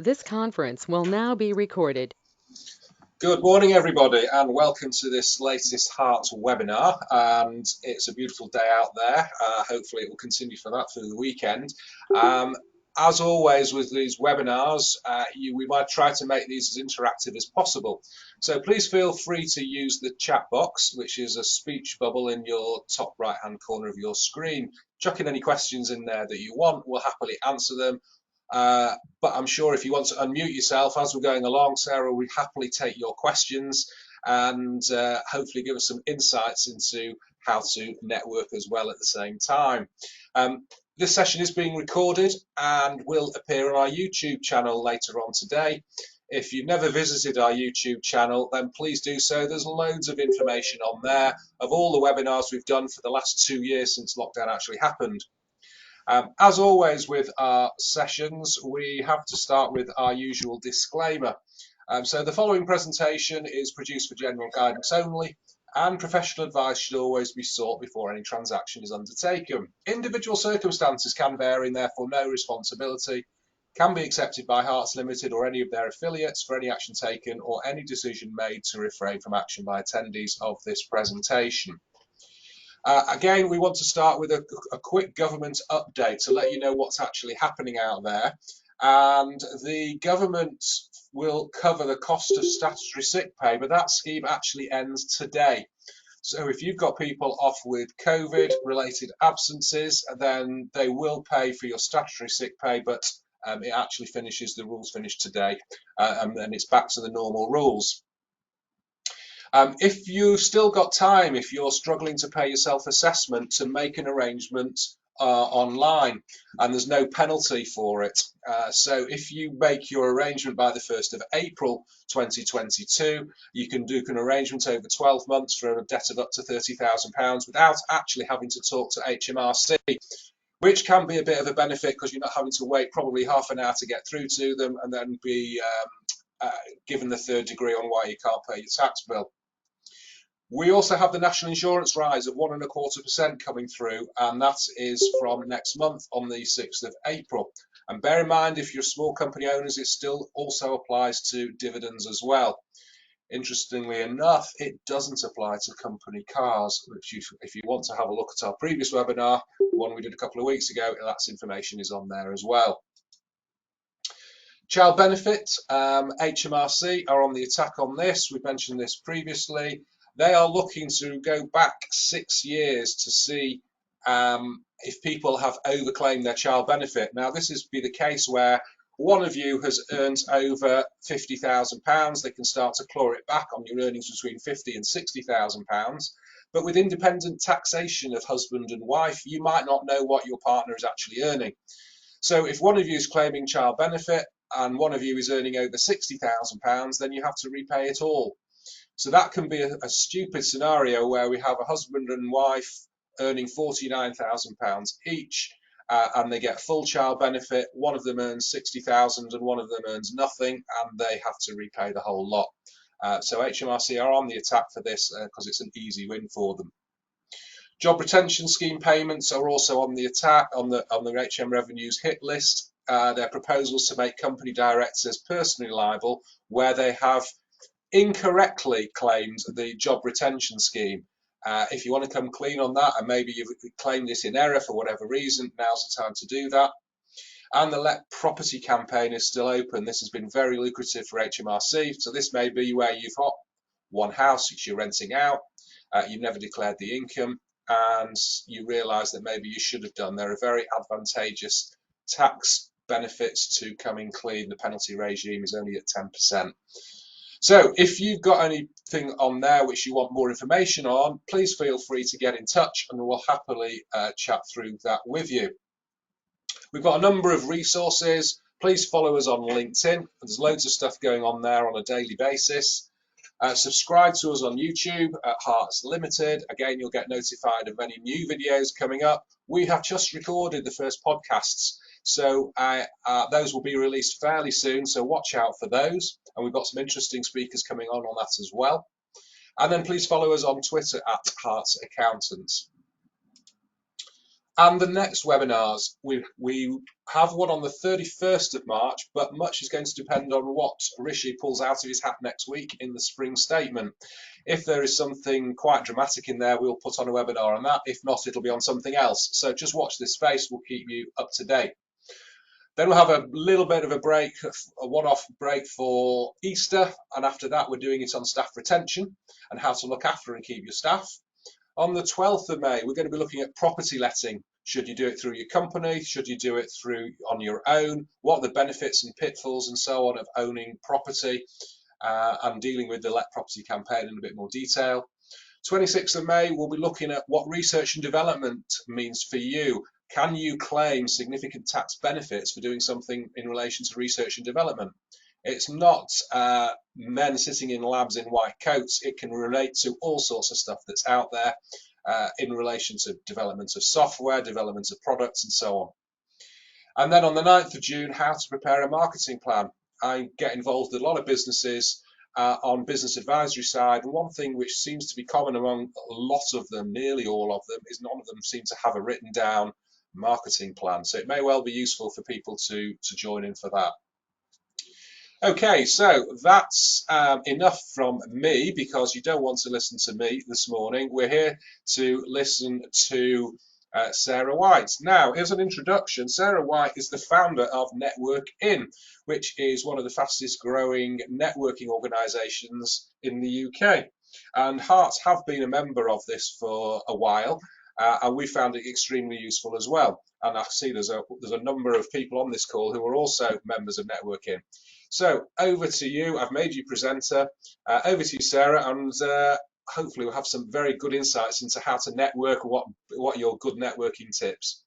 This conference will now be recorded. Good morning, everybody, and welcome to this latest Harts Webinar. And it's a beautiful day out there. Hopefully, it will continue for that through the weekend. As always with these webinars, we might try to make these as interactive as possible. So please feel free to use the chat box, which is a speech bubble in your top right-hand corner of your screen. Chuck in any questions in there that you want. We'll happily answer them. But I'm sure if you want to unmute yourself as we're going along, Sarah will happily take your questions and hopefully give us some insights into how to network as well at the same time. This session is being recorded and will appear on our YouTube channel later on today. If you've never visited our YouTube channel, then please do so. There's loads of information on there of all the webinars we've done for the last 2 years since lockdown actually happened. As always with our sessions, we have to start with our usual disclaimer. So the following presentation is produced for general guidance only, and professional advice should always be sought before any transaction is undertaken. Individual circumstances can vary and therefore no responsibility can be accepted by Harts Limited or any of their affiliates for any action taken or any decision made to refrain from action by attendees of this presentation. Again, we want to start with a quick government update to let you know what's actually happening out there. And the government will cover the cost of statutory sick pay, but that scheme actually ends today. So if you've got people off with COVID-related absences, then they will pay for your statutory sick pay, but it actually finishes, the rules finish today, and it's back to the normal rules. If you've still got time, if you're struggling to pay your self-assessment, to make an arrangement online, and there's no penalty for it. So if you make your arrangement by the 1st of April 2022, you can do an arrangement over 12 months for a debt of up to £30,000 without actually having to talk to HMRC, which can be a bit of a benefit because you're not having to wait probably half an hour to get through to them and then be given the third degree on why you can't pay your tax bill. We also have the national insurance rise of 1.25% coming through, and that is from next month on the 6th of April. And bear in mind, if you're small company owners, it still also applies to dividends as well. Interestingly enough, it doesn't apply to company cars, which if you want to have a look at our previous webinar, one we did a couple of weeks ago, that information is on there as well. Child benefit, HMRC are on the attack on this. We've mentioned this previously. They are looking to go back 6 years to see if people have overclaimed their child benefit. Now, this is be the case where one of you has earned over £50,000. They can start to claw it back on your earnings between £50,000 and £60,000. But with independent taxation of husband and wife, you might not know what your partner is actually earning. So if one of you is claiming child benefit and one of you is earning over £60,000, then you have to repay it all. So that can be a stupid scenario where we have a husband and wife earning £49,000 each, and they get full child benefit. One of them earns £60,000 and one of them earns nothing, and they have to repay the whole lot. So HMRC are on the attack for this because it's an easy win for them. Job retention scheme payments are also on the attack on the HM Revenue's hit list. Their proposals to make company directors personally liable where they have incorrectly claimed the job retention scheme. If you want to come clean on that, and maybe you've claimed this in error for whatever reason, now's the time to do that. And the Let Property campaign is still open. This has been very lucrative for HMRC. So this may be where you've got one house which you're renting out, you've never declared the income, and you realise that maybe you should have done. There are very advantageous tax benefits to coming clean. The penalty regime is only at 10%. So if you've got anything on there which you want more information on, please feel free to get in touch and we'll happily chat through that with you. We've got a number of resources. Please follow us on LinkedIn. There's loads of stuff going on there on a daily basis. Subscribe to us on YouTube at Harts Limited. Again, you'll get notified of any new videos coming up. We have just recorded the first podcasts, so those will be released fairly soon, so watch out for those. And we've got some interesting speakers coming on that as well. And then please follow us on Twitter at Harts Accountants. And the next webinars, we have one on the 31st of March, but much is going to depend on what Rishi pulls out of his hat next week in the spring statement. If there is something quite dramatic in there, we'll put on a webinar on that. If not, it'll be on something else. So just watch this space. We'll keep you up to date. Then we'll have a little bit of a break, a one-off break for Easter. And after that, we're doing it on staff retention and how to look after and keep your staff. On the 12th of May, we're going to be looking at property letting. Should you do it through your company? Should you do it through on your own? What are the benefits and pitfalls and so on of owning property and dealing with the Let Property campaign in a bit more detail. 26th of May, we'll be looking at what research and development means for you. Can you claim significant tax benefits for doing something in relation to research and development? It's not men sitting in labs in white coats. It can relate to all sorts of stuff that's out there in relation to development of software, development of products, and so on. And then on the 9th of June, how to prepare a marketing plan. I get involved with a lot of businesses on business advisory side. And one thing which seems to be common among a lot of them, nearly all of them, is none of them seem to have a written down marketing plan. So it may well be useful for people to join in for that. Okay, so that's enough from me because you don't want to listen to me this morning. We're here to listen to Sarah White. Now, here's an introduction. Sarah White is the founder of Network In, which is one of the fastest growing networking organisations in the UK. And Harts have been a member of this for a while, and we found it extremely useful as well. And I see there's a number of people on this call who are also members of Network In. So over to you. I've made you presenter. Over to you, Sarah, and hopefully we'll have some very good insights into how to network and what are your good networking tips.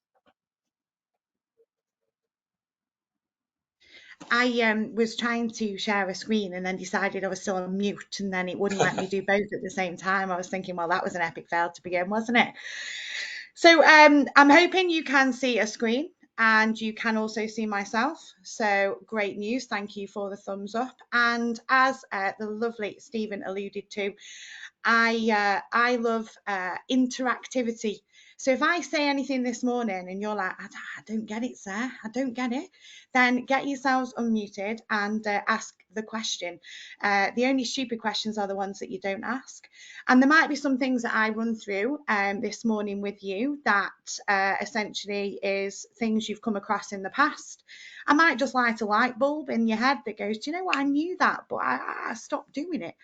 I was trying to share a screen and then decided I was still on mute and then it wouldn't let me do both at the same time. I was thinking, well, that was an epic fail to begin, wasn't it? So I'm hoping you can see a screen and you can also see myself. So great news. Thank you for the thumbs up. And as the lovely Stephen alluded to, I love interactivity. So if I say anything this morning and you're like, I don't get it, sir, I don't get it, then get yourselves unmuted and ask the question. The only stupid questions are the ones that you don't ask. And there might be some things that I run through this morning with you that essentially is things you've come across in the past. I might just light a light bulb in your head that goes, do you know what, I knew that, but I stopped doing it.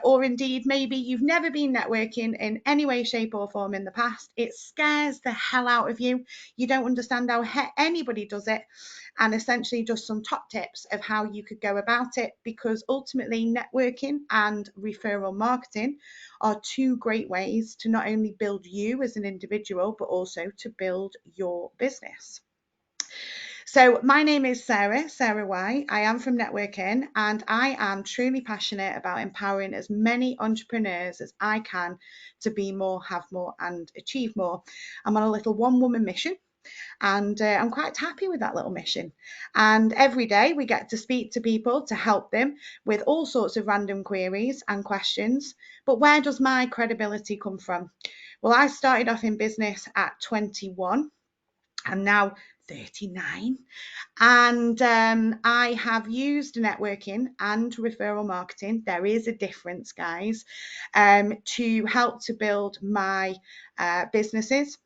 Or indeed, maybe you've never been networking in any way, shape or form in the past. It scares the hell out of you. You don't understand how anybody does it. And essentially just some top tips of how you could go about it, because ultimately networking and referral marketing are two great ways to not only build you as an individual, but also to build your business. So my name is Sarah White. I am from Network In, and I am truly passionate about empowering as many entrepreneurs as I can to be more, have more, and achieve more. I'm on a little one-woman mission, and I'm quite happy with that little mission. And every day we get to speak to people to help them with all sorts of random queries and questions. But where does my credibility come from? Well, I started off in business at 21. I'm now 39, and I have used networking and referral marketing. There is a difference, guys, to help to build my businesses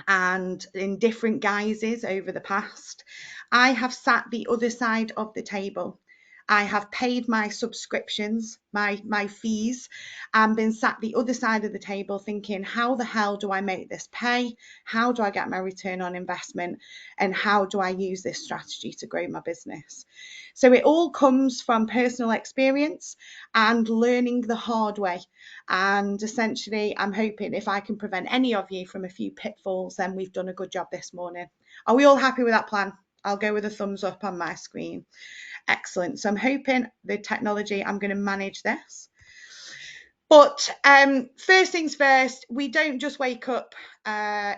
and in different guises over the past. I have sat the other side of the table. I have paid my subscriptions, my fees, and been sat the other side of the table thinking, how the hell do I make this pay? How do I get my return on investment? And how do I use this strategy to grow my business? So it all comes from personal experience and learning the hard way. And essentially, I'm hoping if I can prevent any of you from a few pitfalls, then we've done a good job this morning. Are we all happy with that plan? I'll go with a thumbs up on my screen. Excellent. So I'm hoping the technology, I'm going to manage this. But first things first, we don't just wake up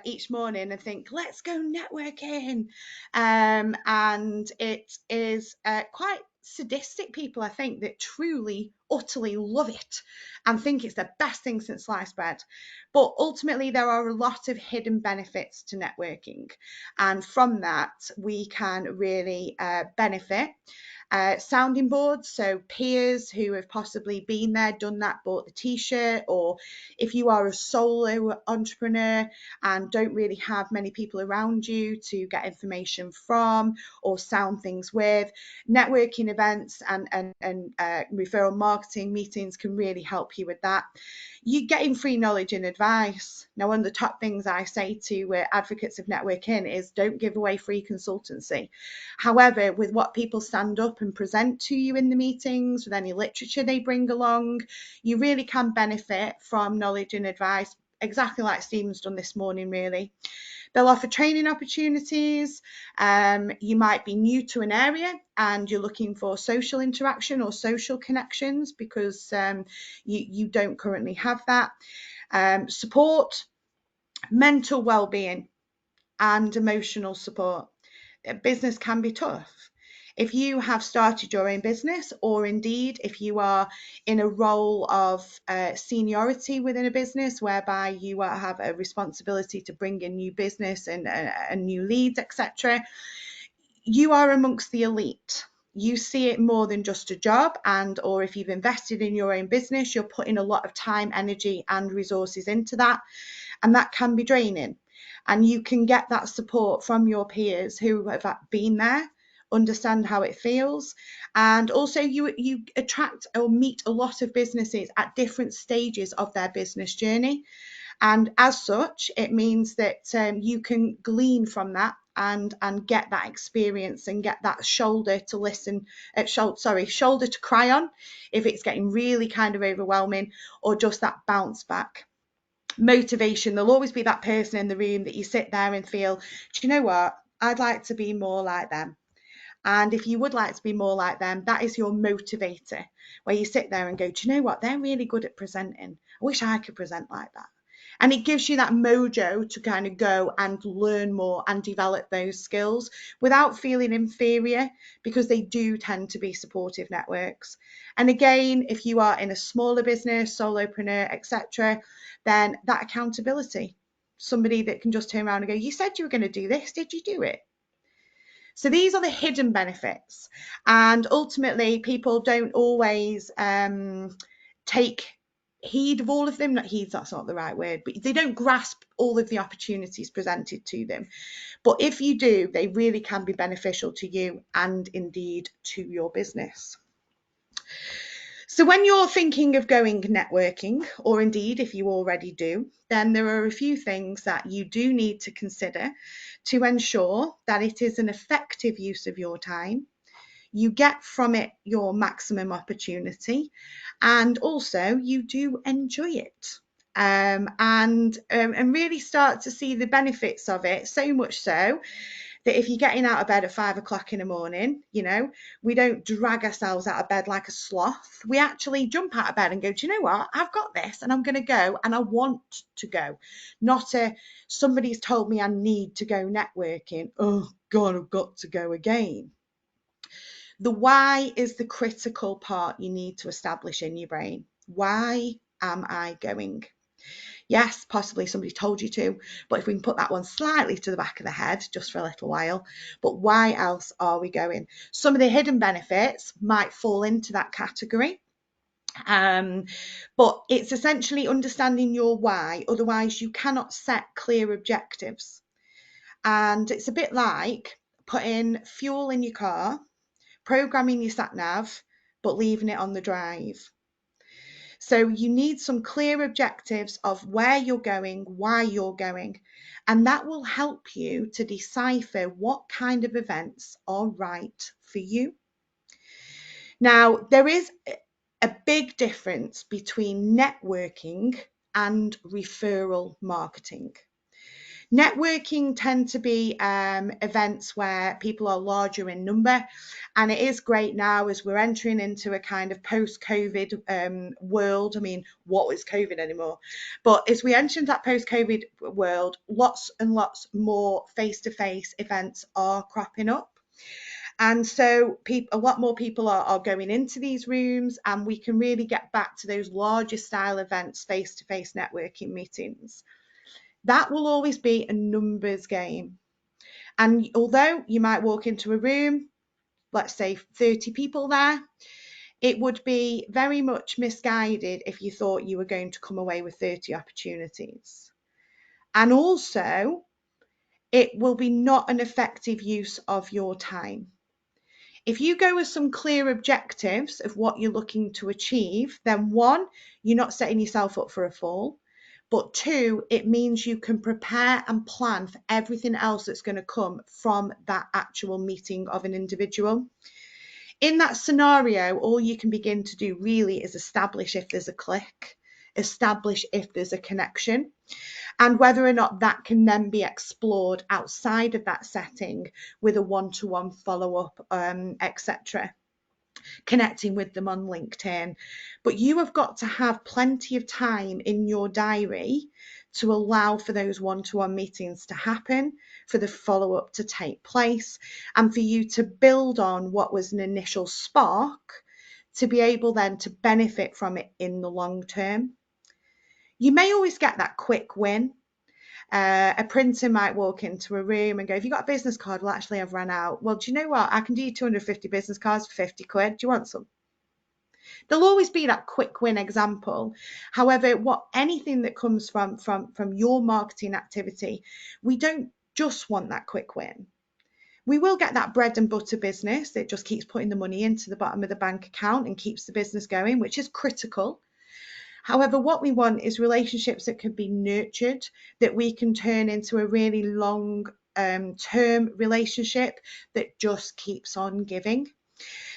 each morning and think, let's go networking. And it is quite sadistic people, I think, that truly utterly love it and think it's the best thing since sliced bread. But ultimately, there are a lot of hidden benefits to networking. And from that, we can really benefit. Sounding boards, so peers who have possibly been there, done that, bought the t-shirt, or if you are a solo entrepreneur and don't really have many people around you to get information from or sound things with, networking events and referral marketing meetings can really help you with that. You're getting free knowledge and advice. Now, one of the top things I say to advocates of networking is don't give away free consultancy. However, with what people stand up and present to you in the meetings, with any literature they bring along, you really can benefit from knowledge and advice, exactly like Stephen's done this morning, really. They'll offer training opportunities. You might be new to an area and you're looking for social interaction or social connections because you don't currently have that. Support, mental well-being and emotional support. Business can be tough. If you have started your own business, or indeed if you are in a role of seniority within a business whereby you have a responsibility to bring in new business and new leads, etc., you are amongst the elite. You see it more than just a job, and or if you've invested in your own business, you're putting a lot of time, energy and resources into that, and that can be draining. And you can get that support from your peers who have been there, understand how it feels, and also you attract or meet a lot of businesses at different stages of their business journey, and as such it means that you can glean from that and get that experience and get that shoulder to listen shoulder to cry on if it's getting really kind of overwhelming, or just that bounce back. Motivation, there'll always be that person in the room that you sit there and feel, do you know what, I'd like to be more like them. And if you would like to be more like them, that is your motivator, where you sit there and go, do you know what, they're really good at presenting, I wish I could present like that. And it gives you that mojo to kind of go and learn more and develop those skills without feeling inferior, because they do tend to be supportive networks. And again, if you are in a smaller business, solopreneur, etc., then that accountability, somebody that can just turn around and go, you said you were going to do this, did you do it? So these are the hidden benefits. And ultimately, people don't always take heed of all of them. Not heed, that's not the right word, but they don't grasp all of the opportunities presented to them. But if you do, they really can be beneficial to you and indeed to your business. So when you're thinking of going networking, or indeed if you already do, then there are a few things that you do need to consider to ensure that it is an effective use of your time, you get from it your maximum opportunity, and also you do enjoy it. And really start to see the benefits of it, so much so that if you're getting out of bed at 5 o'clock in the morning, we don't drag ourselves out of bed like a sloth. We actually jump out of bed and go, do you know what? I've got this and I'm going to go, and I want to go. Not somebody's told me I need to go networking. Oh God, I've got to go again. The why is the critical part you need to establish in your brain. Why am I going? Yes, possibly somebody told you to, but if we can put that one slightly to the back of the head just for a little while, but why else are we going? Some of the hidden benefits might fall into that category. But it's essentially understanding your why, otherwise you cannot set clear objectives. And it's a bit like putting fuel in your car, programming your sat nav, but leaving it on the drive. So you need some clear objectives of where you're going, why you're going, and that will help you to decipher what kind of events are right for you. Now, there is a big difference between networking and referral marketing. Networking tend to be events where people are larger in number, and it is great now as we're entering into a kind of post-COVID world. I mean, what is COVID anymore? But as we enter into that post-COVID world, lots and lots more face-to-face events are cropping up. And so a lot more people are going into these rooms, and we can really get back to those larger style events, face-to-face networking meetings. That will always be a numbers game. And although you might walk into a room, let's say 30 people there, it would be very much misguided if you thought you were going to come away with 30 opportunities. And also, it will be not an effective use of your time. If you go with some clear objectives of what you're looking to achieve, then one, you're not setting yourself up for a fall. But two, it means you can prepare and plan for everything else that's going to come from that actual meeting of an individual. In that scenario, all you can begin to do really is establish if there's a click, establish if there's a connection, and whether or not that can then be explored outside of that setting with a one-to-one follow-up, etc., connecting with them on LinkedIn. But you have got to have plenty of time in your diary to allow for those one-to-one meetings to happen, for the follow-up to take place, and for you to build on what was an initial spark to be able then to benefit from it in the long term. You may always get that quick win. A printer might walk into a room and go, "Have you got a business card?" "Well, actually, I've run out." "Well, do you know what? I can do you 250 business cards for 50 quid. Do you want some?" There'll always be that quick win example. However, anything that comes from your marketing activity, we don't just want that quick win. We will get that bread and butter business that just keeps putting the money into the bottom of the bank account and keeps the business going, which is critical. However, what we want is relationships that can be nurtured, that we can turn into a really long term relationship that just keeps on giving.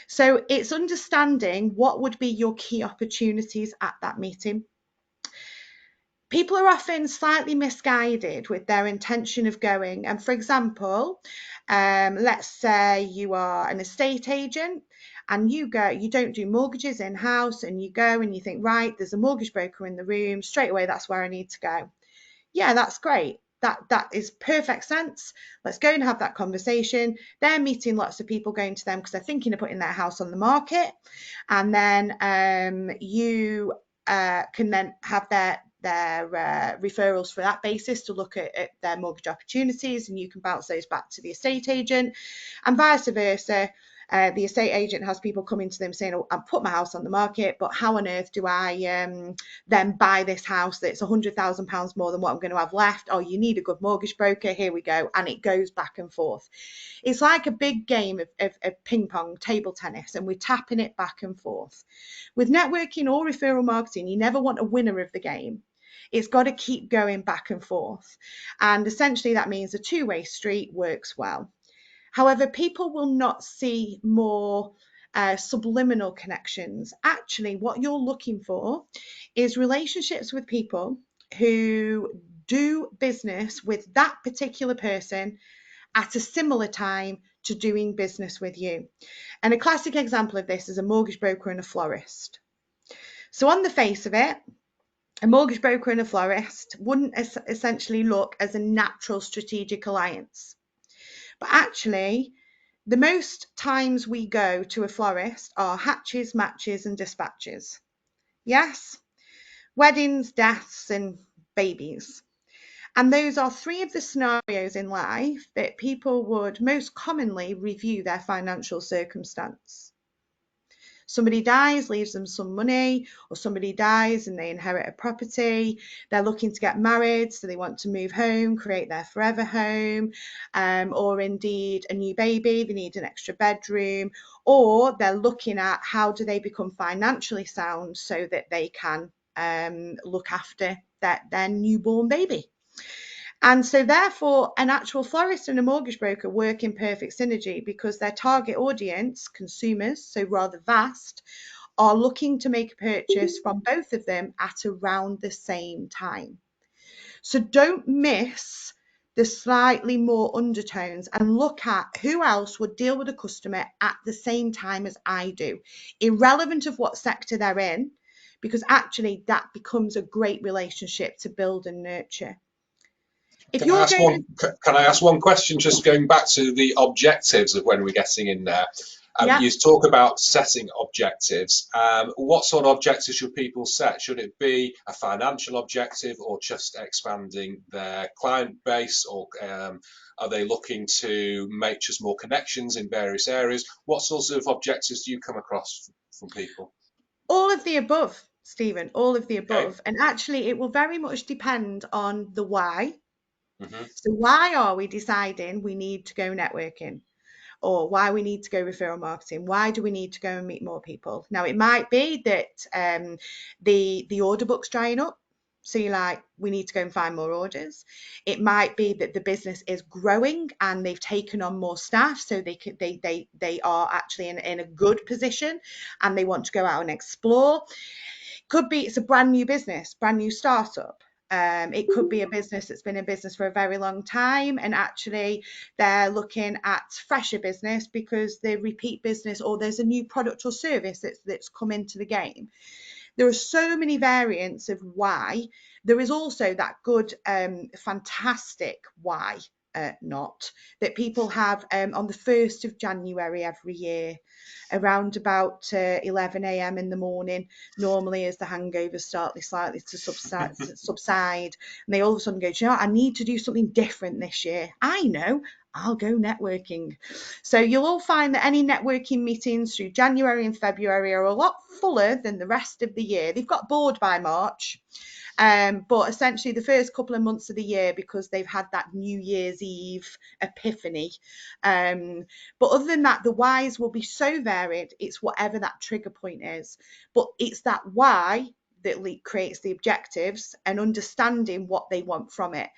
So it's understanding what would be your key opportunities at that meeting. People are often slightly misguided with their intention of going. And for example, let's say you are an estate agent and you don't do mortgages in-house, and you go and you think, right, there's a mortgage broker in the room, straight away, that's where I need to go. Yeah, that's great. That is perfect sense. Let's go and have that conversation. They're meeting lots of people going to them because they're thinking of putting their house on the market. And then you can then have their referrals for that basis to look at their mortgage opportunities, and you can bounce those back to the estate agent, and vice versa. The estate agent has people coming to them saying, "Oh, I've put my house on the market, but how on earth do I then buy this house that's £100,000 more than what I'm going to have left? Oh, you need a good mortgage broker. Here we go." And it goes back and forth. It's like a big game of ping pong, table tennis, and we're tapping it back and forth. With networking or referral marketing, you never want a winner of the game. It's got to keep going back and forth. And essentially that means a two-way street works well. However, people will not see more subliminal connections. Actually, what you're looking for is relationships with people who do business with that particular person at a similar time to doing business with you. And a classic example of this is a mortgage broker and a florist. So on the face of it, a mortgage broker and a florist wouldn't essentially look as a natural strategic alliance. But actually, the most times we go to a florist are hatches, matches, and dispatches. Yes, weddings, deaths, and babies. And those are three of the scenarios in life that people would most commonly review their financial circumstance. Somebody dies, leaves them some money, or somebody dies and they inherit a property. They're looking to get married, so they want to move home, create their forever home, or indeed a new baby, they need an extra bedroom, or they're looking at how do they become financially sound so that they can look after their newborn baby. And so therefore, an actual florist and a mortgage broker work in perfect synergy because their target audience, consumers, so rather vast, are looking to make a purchase from both of them at around the same time. So don't miss the slightly more undertones and look at who else would deal with a customer at the same time as I do, irrelevant of what sector they're in, because actually that becomes a great relationship to build and nurture. If Can I you're ask going, one question, just going back to the objectives of when we're getting in there? yeah. You talk about setting objectives. What sort of objectives should people set? Should it be a financial objective or just expanding their client base, or are they looking to make just more connections in various areas? What sorts of objectives do you come across from people? All of the above, Stephen, all of the Okay. above. And actually, it will very much depend on the why. Hmm. So, why are we deciding we need to go networking? Or why we need to go referral marketing? Why do we need to go and meet more people? Now, it might be that the order book's drying up. So you're like, we need to go and find more orders. It might be that the business is growing and they've taken on more staff, so they are actually in a good position and they want to go out and explore. Could be it's a brand new business, brand new startup. It could be a business that's been in business for a very long time and actually they're looking at fresher business because the repeat business or there's a new product or service that's come into the game. There are so many variants of why. There is also that good, fantastic why not that people have on the 1st of January every year around about 11 a.m. in the morning, normally as the hangovers start slightly to subside, and they all of a sudden go, you know what? I need to do something different this year. I know, I'll go networking. So you'll all find that any networking meetings through January and February are a lot fuller than the rest of the year. They've got bored by March. But essentially the first couple of months of the year, because they've had that New Year's Eve epiphany. But other than that, the whys will be so varied. It's whatever that trigger point is. But it's that why that creates the objectives and understanding what they want from it.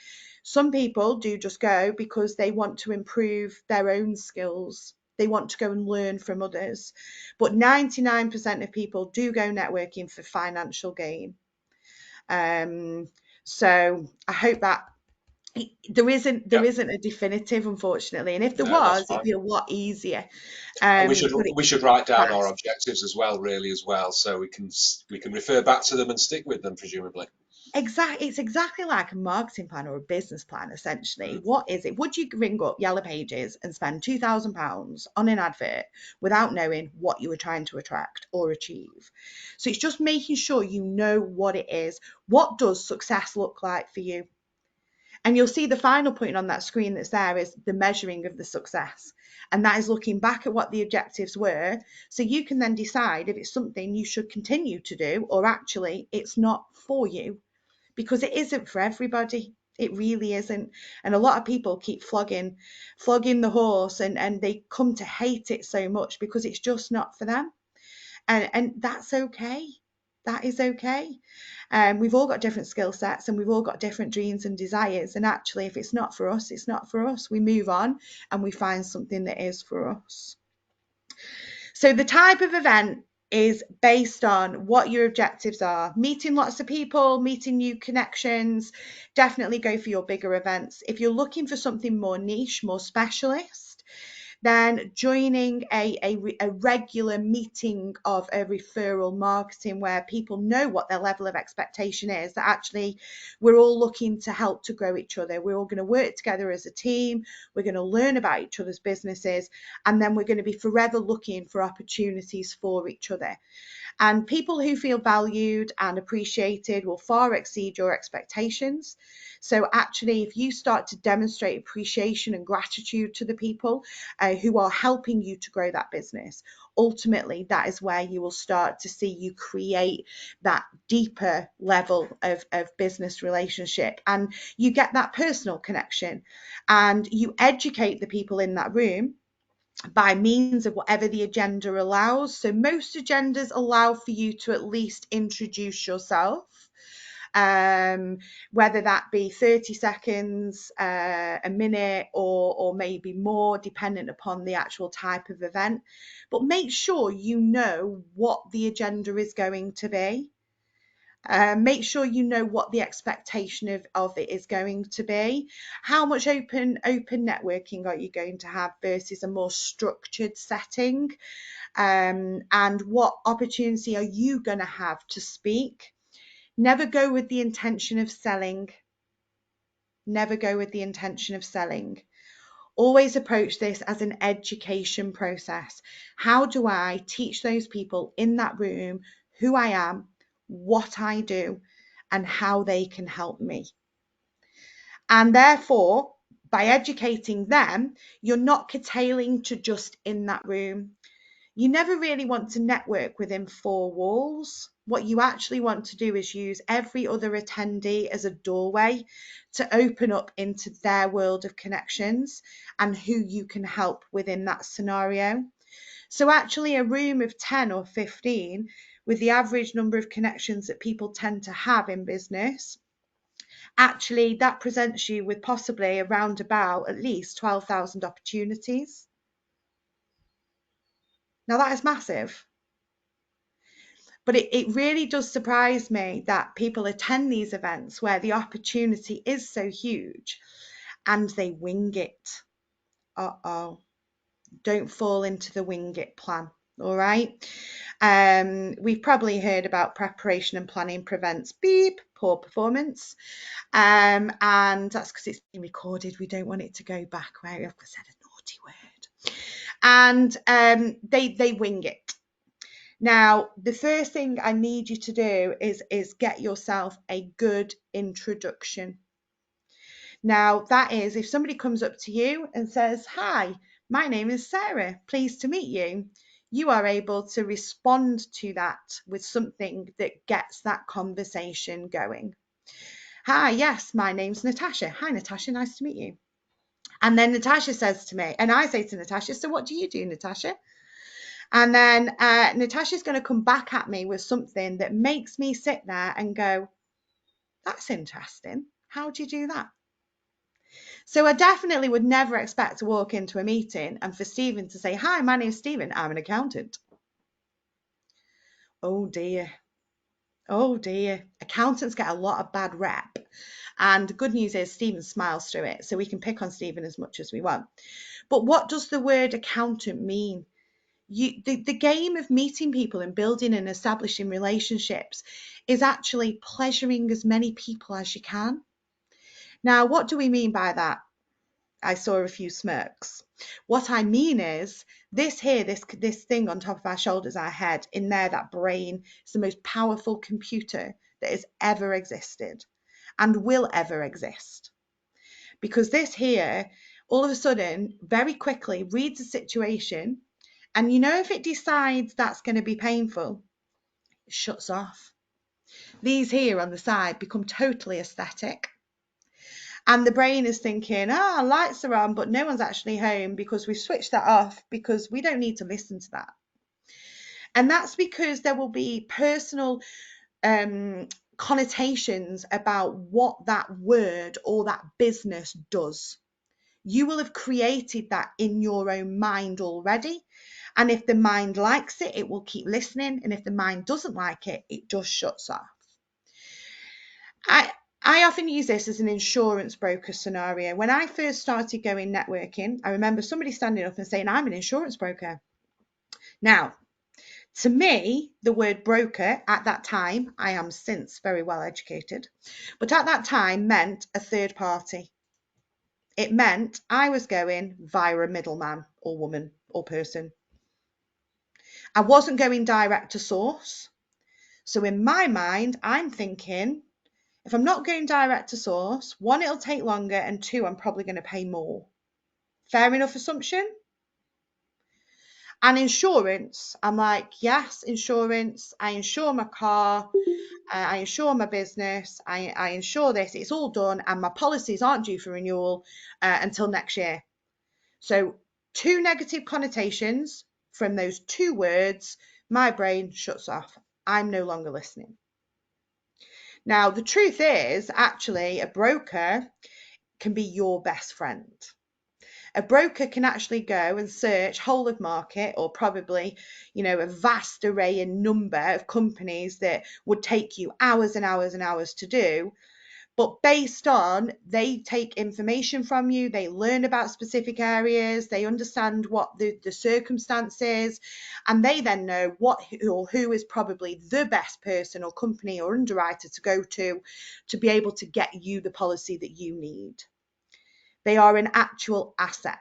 Some people do just go because they want to improve their own skills. They want to go and learn from others. But 99% of people do go networking for financial gain. So I hope that there Yeah. isn't a definitive, unfortunately. And if there No, that's was, it'd fine. be a lot easier. And But we should write down our fast. objectives as well, really, as well, so we can refer back to them and stick with them, presumably. It's exactly like a marketing plan or a business plan, essentially. Mm. What is it? Would you ring up Yellow Pages and spend £2,000 on an advert without knowing what you were trying to attract or achieve? So it's just making sure you know what it is. What does success look like for you? And you'll see the final point on that screen that's there is the measuring of the success. And that is looking back at what the objectives were. So you can then decide if it's something you should continue to do or actually it's not for you, because it isn't for everybody. It really isn't. And a lot of people keep flogging the horse and they come to hate it so much because it's just not for them. And that's okay. That is okay. We've all got different skill sets and we've all got different dreams and desires. And actually, if it's not for us, it's not for us. We move on and we find something that is for us. So the type of event is based on what your objectives are. Meeting lots of people, meeting new connections, definitely go for your bigger events. If you're looking for something more niche, more specialist, then joining a regular meeting of a referral marketing where people know what their level of expectation is, that actually we're all looking to help to grow each other. We're all going to work together as a team. We're going to learn about each other's businesses, and then we're going to be forever looking for opportunities for each other. And people who feel valued and appreciated will far exceed your expectations. So, actually, if you start to demonstrate appreciation and gratitude to the people who are helping you to grow that business, ultimately, that is where you will start to see you create that deeper level of business relationship. And you get that personal connection and you educate the people in that room by means of whatever the agenda allows. So most agendas allow for you to at least introduce yourself, whether that be 30 seconds, a minute, or maybe more, dependent upon the actual type of event. But make sure you know what the agenda is going to be. Make sure you know what the expectation of it is going to be. How much open networking are you going to have versus a more structured setting? And what opportunity are you going to have to speak? Never go with the intention of selling. never go with the intention of selling. Always approach this as an education process. How do I teach those people in that room who I am, what I do, and how they can help me? And therefore, by educating them, you're not curtailing to just in that room. You never really want to network within four walls. What you actually want to do is use every other attendee as a doorway to open up into their world of connections and who you can help within that scenario. So actually a room of 10 or 15 with the average number of connections that people tend to have in business, actually that presents you with possibly around about at least 12,000 opportunities. Now that is massive. But it really does surprise me that people attend these events where the opportunity is so huge and they wing it. Don't fall into the wing it plan. All right. We've probably heard about preparation and planning prevents poor performance. And that's because it's been recorded. We don't want it to go back where I've said a naughty word. And they wing it. Now, the first thing I need you to do is get yourself a good introduction. Now, that is if somebody comes up to you and says, "Hi, my name is Sarah, pleased to meet you," you are able to respond to that with something that gets that conversation going. "Hi, yes, my name's Natasha. Hi, Natasha, nice to meet you." And then Natasha says to me, and I say to Natasha, "So what do you do, Natasha?" And then Natasha's going to come back at me with something that makes me sit there and go, "That's interesting. How do you do that?" So I definitely would never expect to walk into a meeting and for Stephen to say, "Hi, my name's Stephen. I'm an accountant." Oh dear. Oh dear. Accountants get a lot of bad rep. And the good news is Stephen smiles through it, so we can pick on Stephen as much as we want. But what does the word accountant mean? The game of meeting people and building and establishing relationships is actually pleasuring as many people as you can. Now, what do we mean by that? I saw a few smirks. What I mean is this here, this thing on top of our shoulders, our head, in there, that brain is the most powerful computer that has ever existed and will ever exist. Because this here, all of a sudden, very quickly reads a situation, and if it decides that's going to be painful, it shuts off. These here on the side become totally aesthetic. And the brain is thinking, lights are on, but no one's actually home because we've switched that off because we don't need to listen to that. And that's because there will be personal connotations about what that word or that business does. You will have created that in your own mind already. And if the mind likes it, it will keep listening. And if the mind doesn't like it, it just shuts off. I often use this as an insurance broker scenario. When I first started going networking, I remember somebody standing up and saying, "I'm an insurance broker." Now, to me, the word broker at that time, I am since very well educated, but at that time meant a third party. It meant I was going via a middleman or woman or person. I wasn't going direct to source. So in my mind, I'm thinking, if I'm not going direct to source, one, it'll take longer, and two, I'm probably going to pay more. Fair enough assumption? And insurance, I'm like, yes, insurance. I insure my car. I insure my business. I insure this. It's all done, and my policies aren't due for renewal until next year. So 2 negative connotations from those 2 words, my brain shuts off. I'm no longer listening. Now, the truth is, actually, a broker can be your best friend. A broker can actually go and search whole of market, or probably, a vast array and number of companies that would take you hours and hours and hours to do. But based on, they take information from you, they learn about specific areas, they understand what the circumstances, and they then know what or who is probably the best person or company or underwriter to go to be able to get you the policy that you need. They are an actual asset.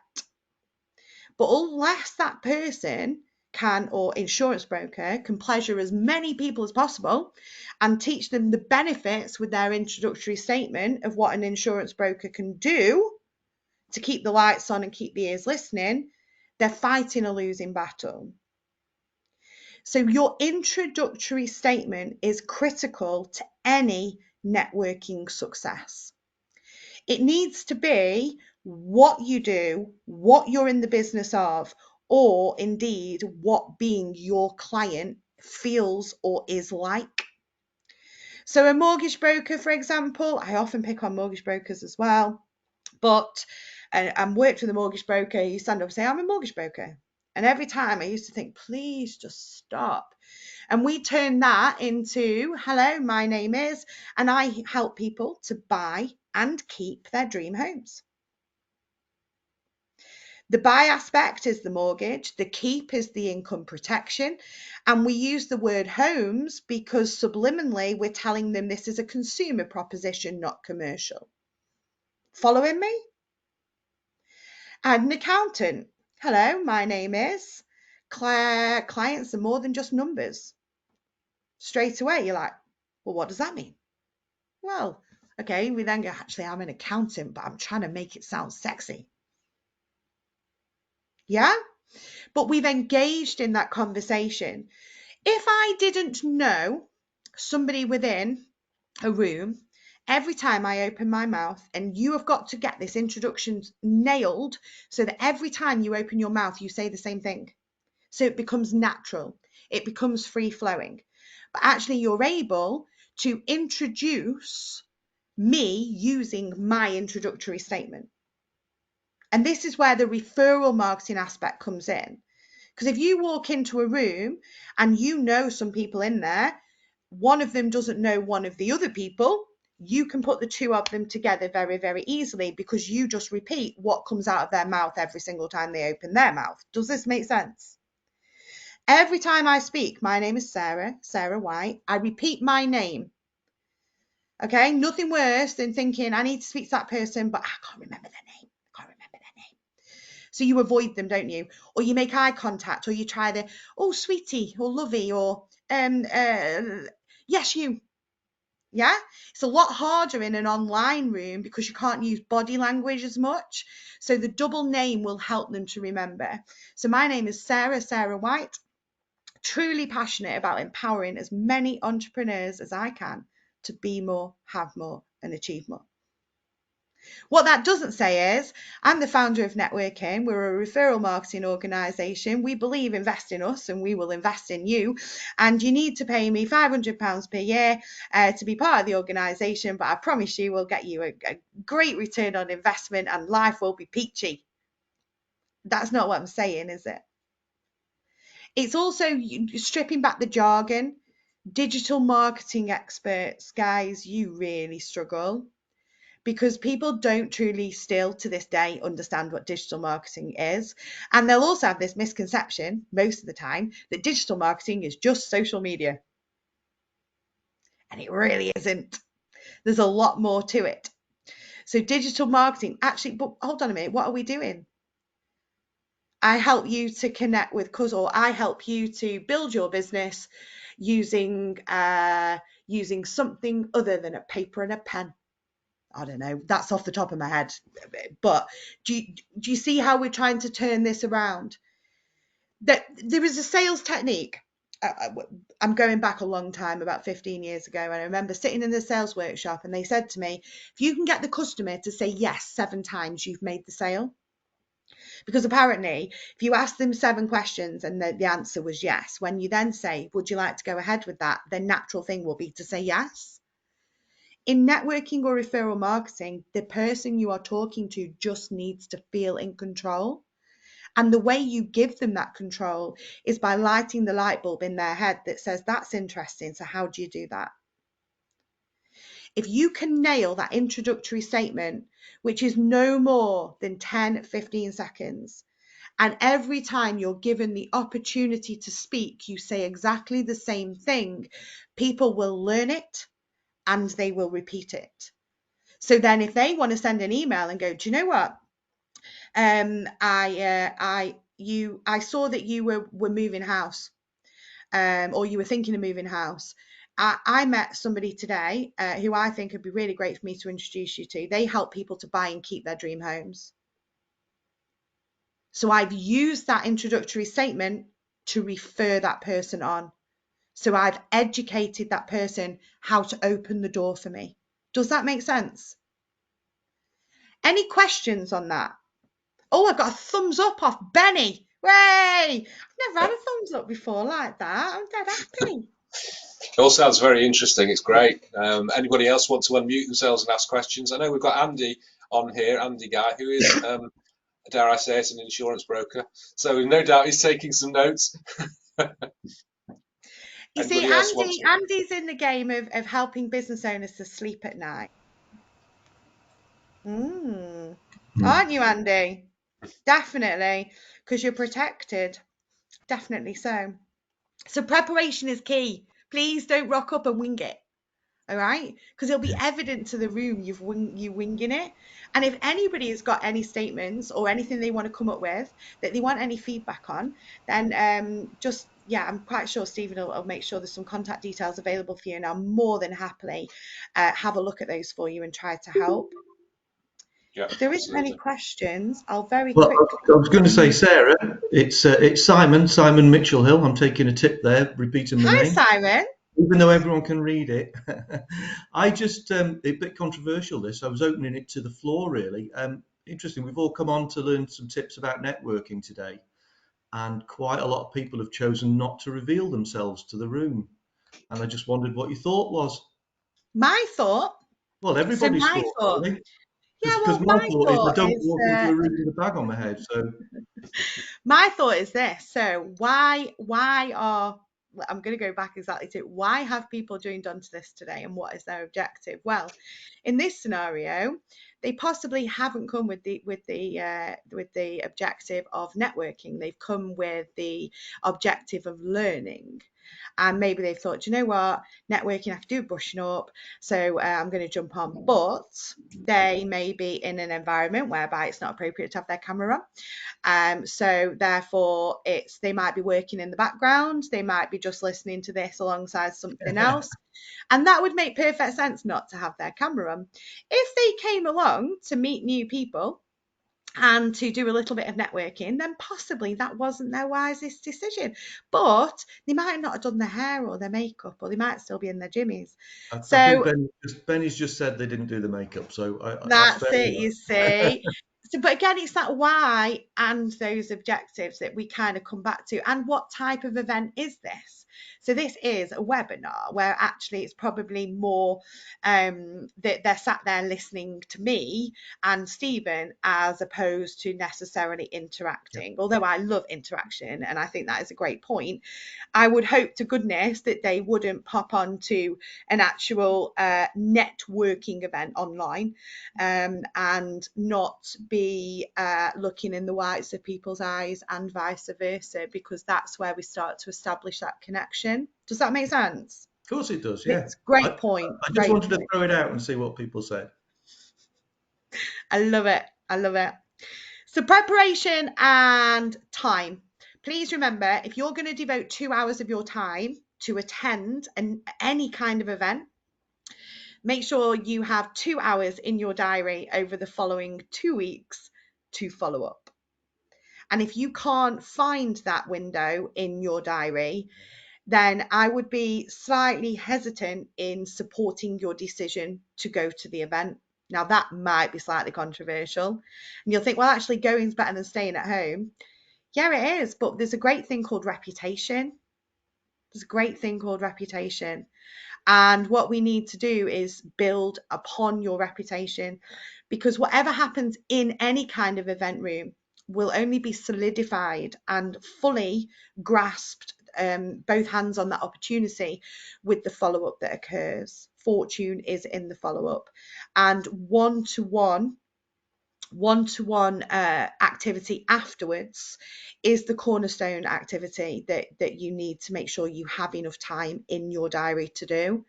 But unless that person can, or insurance broker can pleasure as many people as possible and teach them the benefits with their introductory statement of what an insurance broker can do to keep the lights on and keep the ears listening, they're fighting a losing battle. So your introductory statement is critical to any networking success. It needs to be what you do, what you're in the business of, or indeed what being your client feels or is like. So a mortgage broker, for example, I often pick on mortgage brokers as well, but I'm worked with a mortgage broker, you stand up and say, I'm a mortgage broker. And every time I used to think, please just stop. And we turn that into, hello, my name is, and I help people to buy and keep their dream homes. The buy aspect is the mortgage, the keep is the income protection, and we use the word homes because subliminally we're telling them this is a consumer proposition, not commercial. Following me? And an accountant. Hello, my name is Claire. Clients are more than just numbers. Straight away, you're like, well, what does that mean? Well, okay, we then go, actually, I'm an accountant, but I'm trying to make it sound sexy. Yeah? But we've engaged in that conversation. If I didn't know somebody within a room, every time I open my mouth, and you have got to get this introduction nailed so that every time you open your mouth, you say the same thing. So it becomes natural, it becomes free flowing. But actually, you're able to introduce me using my introductory statement. And this is where the referral marketing aspect comes in. Because if you walk into a room and you know some people in there, one of them doesn't know one of the other people, you can put the two of them together very, very easily because you just repeat what comes out of their mouth every single time they open their mouth. Does this make sense? Every time I speak, my name is Sarah, Sarah White, I repeat my name. Okay, nothing worse than thinking I need to speak to that person, but I can't remember their name. So you avoid them, don't you? Or you make eye contact, or you try the, oh, sweetie, or lovey, or yes, you. Yeah, it's a lot harder in an online room because you can't use body language as much. So the double name will help them to remember. So my name is Sarah, Sarah White, truly passionate about empowering as many entrepreneurs as I can to be more, have more, and achieve more. What that doesn't say is, I'm the founder of Networking. We're a referral marketing organisation. We believe invest in us and we will invest in you. And you need to pay me £500 per year to be part of the organisation. But I promise you we'll get you a great return on investment and life will be peachy. That's not what I'm saying, is it? It's also stripping back the jargon. Digital marketing experts, guys, you really struggle. Because people don't truly still to this day understand what digital marketing is. And they'll also have this misconception most of the time that digital marketing is just social media. And it really isn't. There's a lot more to it. So digital marketing, actually, but hold on a minute, what are we doing? I help you to connect with customers, or I help you to build your business using something other than a paper and a pen. I don't know, that's off the top of my head. But do you see how we're trying to turn this around? That there is a sales technique. I'm going back a long time, about 15 years ago, and I remember sitting in the sales workshop and they said to me, if you can get the customer to say yes 7 times, you've made the sale. Because apparently, if you ask them 7 questions and the answer was yes, when you then say, would you like to go ahead with that, the natural thing will be to say yes. In networking or referral marketing, the person you are talking to just needs to feel in control. And the way you give them that control is by lighting the light bulb in their head that says, that's interesting. So how do you do that? If you can nail that introductory statement, which is no more than 10, 15 seconds, and every time you're given the opportunity to speak, you say exactly the same thing, people will learn it and they will repeat it. So then if they want to send an email and go, do you know what? I saw that you were moving house, or you were thinking of moving house. I met somebody today who I think would be really great for me to introduce you to. They help people to buy and keep their dream homes. So I've used that introductory statement to refer that person on. So I've educated that person how to open the door for me. Does that make sense? Any questions on that? Oh, I've got a thumbs up off Benny. Way! I've never had a thumbs up before like that. I'm dead happy. It all sounds very interesting. It's great. Anybody else want to unmute themselves and ask questions? I know we've got Andy on here, Andy Guy, who is, dare I say it, an insurance broker. So no doubt he's taking some notes. You see, Andy's in the game of helping business owners to sleep at night. Aren't you, Andy? Definitely, because you're protected. Definitely so. So preparation is key. Please don't rock up and wing it. All right, because it'll be evident to the room you winging it. And if anybody has got any statements or anything they want to come up with that they want any feedback on, then I'm quite sure Stephen will make sure there's some contact details available for you, and I'll more than happily have a look at those for you and try to help. Yeah, if there isn't any questions, I'll very well, quickly. I was going to say, Sarah, it's Simon Mitchell Hill. I'm taking a tip there, repeating my name. Hi, Simon. Even though everyone can read it. I just, a bit controversial this, I was opening it to the floor really. Interesting, we've all come on to learn some tips about networking today, and quite a lot of people have chosen not to reveal themselves to the room. And I just wondered what your thought was. My thought? Well, everybody's thought, really. Yeah, Because well, my thought is I don't walk into a room with a bag on my head, so. My thought is this. So why are, I'm going to go back exactly to why have people done to this today, and what is their objective? Well, in this scenario, they possibly haven't come with the objective of networking. They've come with the objective of learning. And maybe they've thought, you know what, networking, I have to do brushing up, so I'm going to jump on. But they may be in an environment whereby it's not appropriate to have their camera on. So therefore, they might be working in the background. They might be just listening to this alongside something else. And that would make perfect sense not to have their camera on. If they came along to meet new people and to do a little bit of networking, then possibly that wasn't their wisest decision. But they might not have done their hair or their makeup, or they might still be in their jimmies. I think Benny's just said they didn't do the makeup, so that's it, you see. So, but again, it's that why and those objectives that we kind of come back to. And what type of event is this? So this is a webinar where actually it's probably more that they're sat there listening to me and Stephen, as opposed to necessarily interacting. Although I love interaction, and I think that is a great point. I would hope to goodness that they wouldn't pop onto an actual networking event online and not be looking in the whites of people's eyes, and vice versa, because that's where we start to establish that connection. Does that make sense? Of course it does, yeah. It's great point. I just wanted to throw it out and see what people said. I love it. I love it. So preparation and time. Please remember, if you're going to devote 2 hours of your time to attend any kind of event, make sure you have 2 hours in your diary over the following 2 weeks to follow up. And if you can't find that window in your diary, then I would be slightly hesitant in supporting your decision to go to the event. Now, that might be slightly controversial. And you'll think, well, actually going is better than staying at home. Yeah, it is. But there's a great thing called reputation. There's a great thing called reputation. And what we need to do is build upon your reputation, because whatever happens in any kind of event room will only be solidified and fully grasped, both hands on that opportunity, with the follow-up that occurs. Fortune is in the follow-up, and one-to-one activity afterwards is the cornerstone activity that you need to make sure you have enough time in your diary to do.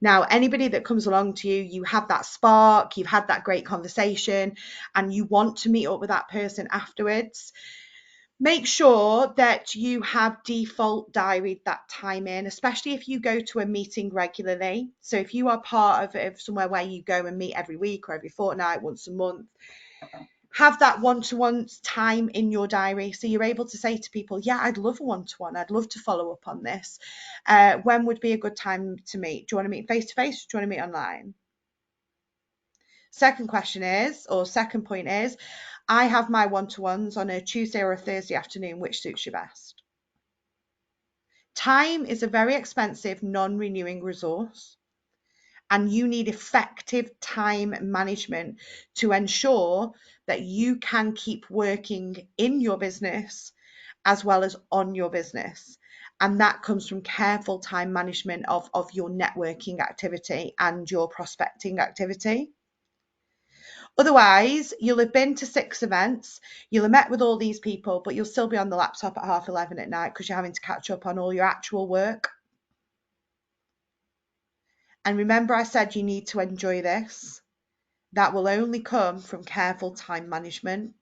Now, anybody that comes along to you, you have that spark, you've had that great conversation, and you want to meet up with that person afterwards. Make sure that you have default diaried that time in, especially if you go to a meeting regularly. So if you are part of somewhere where you go and meet every week or every fortnight, once a month, have that one-to-one time in your diary, so you're able to say to people, yeah, I'd love a one-to-one, I'd love to follow up on this. When would be a good time to meet? Do you want to meet face-to-face, or do you want to meet online? Second question is, or second point is, I have my one-to-ones on a Tuesday or a Thursday afternoon. Which suits you best? Time is a very expensive, non-renewing resource, and you need effective time management to ensure that you can keep working in your business as well as on your business. And that comes from careful time management of your networking activity and your prospecting activity. Otherwise, you'll have been to 6 events, you'll have met with all these people, but you'll still be on the laptop at 11:30 at night because you're having to catch up on all your actual work. And remember, I said you need to enjoy this. That will only come from careful time management.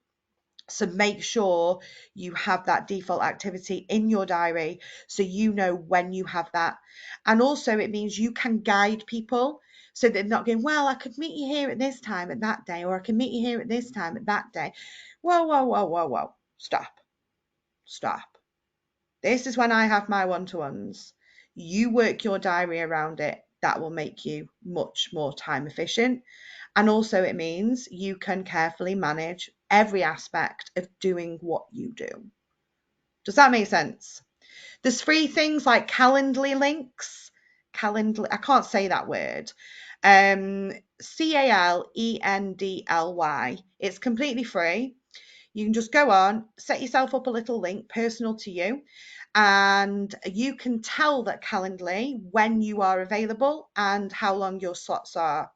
So make sure you have that default activity in your diary so you know when you have that. And also it means you can guide people so they're not going, well, I could meet you here at this time at that day, or I can meet you here at this time at that day. Whoa, whoa, whoa, whoa, whoa. Stop. This is when I have my one-to-ones. You work your diary around it. That will make you much more time efficient. And also it means you can carefully manage every aspect of doing what you do. Does that make sense? There's free things like Calendly links. Calendly, I can't say that word. Calendly. It's completely free. You can just go on, set yourself up a little link personal to you, and you can tell that Calendly when you are available and how long your slots are.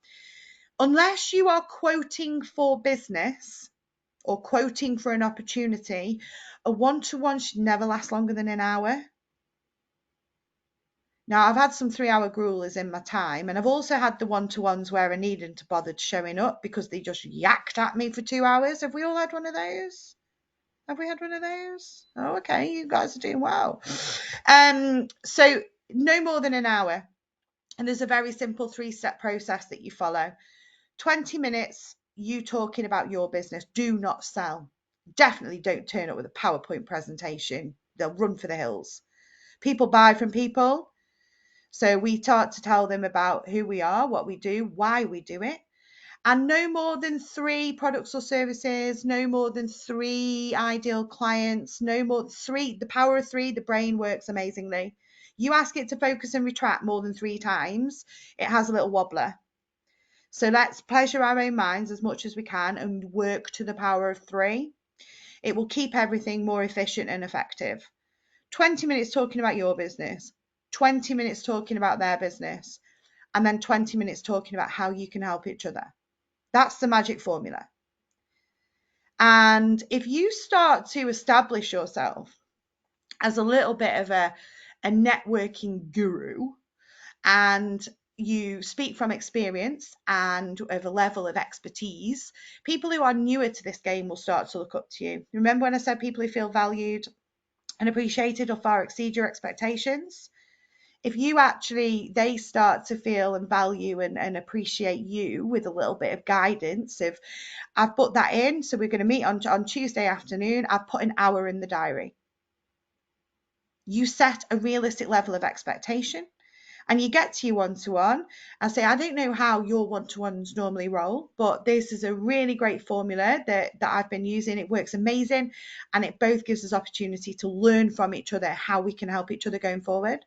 Unless you are quoting for business or quoting for an opportunity, a one-to-one should never last longer than an hour. Now, I've had some 3-hour gruelers in my time, and I've also had the one-to-ones where I needed to bother showing up because they just yacked at me for 2 hours. Have we all had one of those? Have we had one of those? Oh, okay, you guys are doing well. So no more than an hour. And there's a very simple 3-step process that you follow. 20 minutes, you talking about your business. Do not sell. Definitely don't turn up with a PowerPoint presentation. They'll run for the hills. People buy from people. So we start to tell them about who we are, what we do, why we do it. And no more than 3 products or services, no more than 3 ideal clients, no more than 3. The power of 3, the brain works amazingly. You ask it to focus and retract more than 3 times, it has a little wobbler. So let's pleasure our own minds as much as we can and work to the power of 3. It will keep everything more efficient and effective. 20 minutes talking about your business, 20 minutes talking about their business, and then 20 minutes talking about how you can help each other. That's the magic formula. And if you start to establish yourself as a little bit of a networking guru, and you speak from experience and of a level of expertise, people who are newer to this game will start to look up to you. Remember when I said people who feel valued and appreciated or far exceed your expectations? If you they start to feel and value and appreciate you with a little bit of guidance of, I've put that in, so we're going to meet on Tuesday afternoon, I've put an hour in the diary. You set a realistic level of expectation, and you get to your one-to-one and say, I don't know how your one-to-ones normally roll, but this is a really great formula that I've been using. It works amazing, and it both gives us opportunity to learn from each other how we can help each other going forward,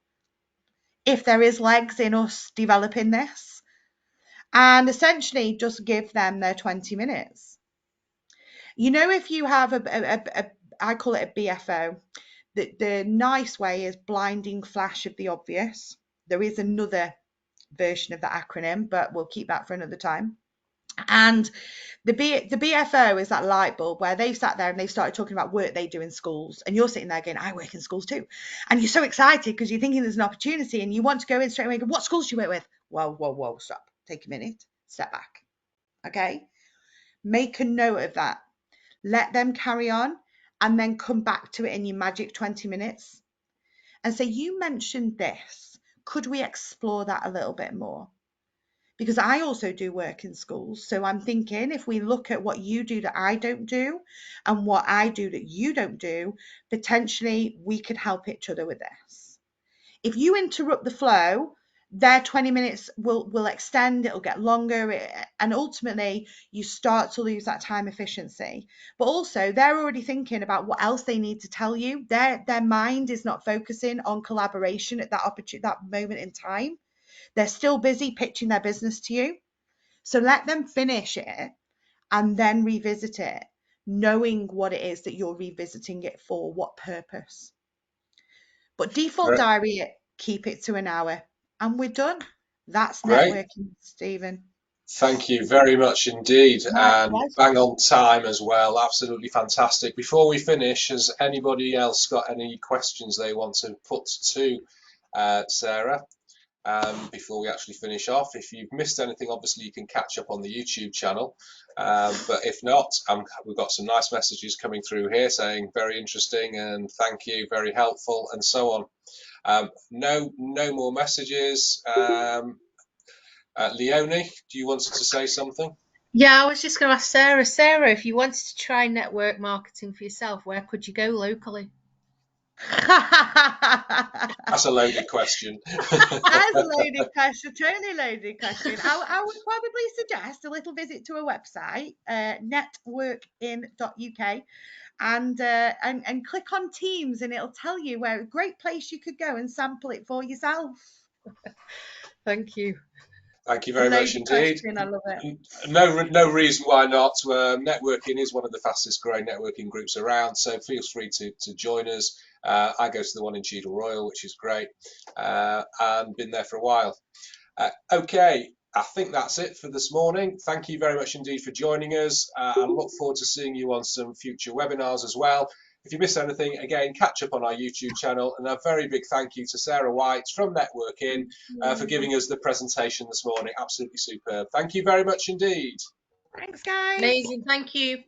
if there is legs in us developing this, and essentially just give them their 20 minutes. You know, if you have I call it a BFO, the nice way is blinding flash of the obvious. There is another version of that acronym, but we'll keep that for another time. And the BFO is that light bulb where they've sat there and they've started talking about work they do in schools, and you're sitting there going, I work in schools too, and you're so excited because you're thinking there's an opportunity and you want to go in straight away and go, what schools do you work with? Whoa, stop, take a minute, step back. Okay, make a note of that, let them carry on, and then come back to it in your magic 20 minutes and say, you mentioned this, could we explore that a little bit more? Because I also do work in schools. So I'm thinking, if we look at what you do that I don't do and what I do that you don't do, potentially we could help each other with this. If you interrupt the flow, their 20 minutes will extend, it'll get longer, and ultimately you start to lose that time efficiency. But also they're already thinking about what else they need to tell you. Their mind is not focusing on collaboration at that moment in time. They're still busy pitching their business to you. So let them finish it and then revisit it, knowing what it is that you're revisiting it for, what purpose. But default Great. diary, keep it to an hour and we're done. That's Great. networking, Stephen. Thank you very much indeed, My and pleasure. bang on time as well. Absolutely fantastic. Before we finish, has anybody else got any questions they want to put to Sarah before we actually finish off? If you've missed anything, obviously you can catch up on the YouTube channel. But if not, we've got some nice messages coming through here saying very interesting and thank you, very helpful, and so on. No more messages. Leonie, do you want to say something? Yeah, I was just going to ask Sarah. Sarah, if you wanted to try network marketing for yourself, where could you go locally? That's a loaded question. That's a loaded question, totally loaded question. I would probably suggest a little visit to a website, networkin.uk, and click on Teams, and it'll tell you where a great place you could go and sample it for yourself. Thank you. Thank you A very much loaded indeed. question, I love it. No reason why not. Networking is one of the fastest growing networking groups around, so feel free to join us. I go to the one in Cheadle Royal, which is great, and been there for a while. Okay, I think that's it for this morning. Thank you very much indeed for joining us. I look forward to seeing you on some future webinars as well. If you missed anything, again, catch up on our YouTube channel. And a very big thank you to Sarah White from Networking for giving us the presentation this morning. Absolutely superb. Thank you very much indeed. Thanks, guys. Amazing. Thank you.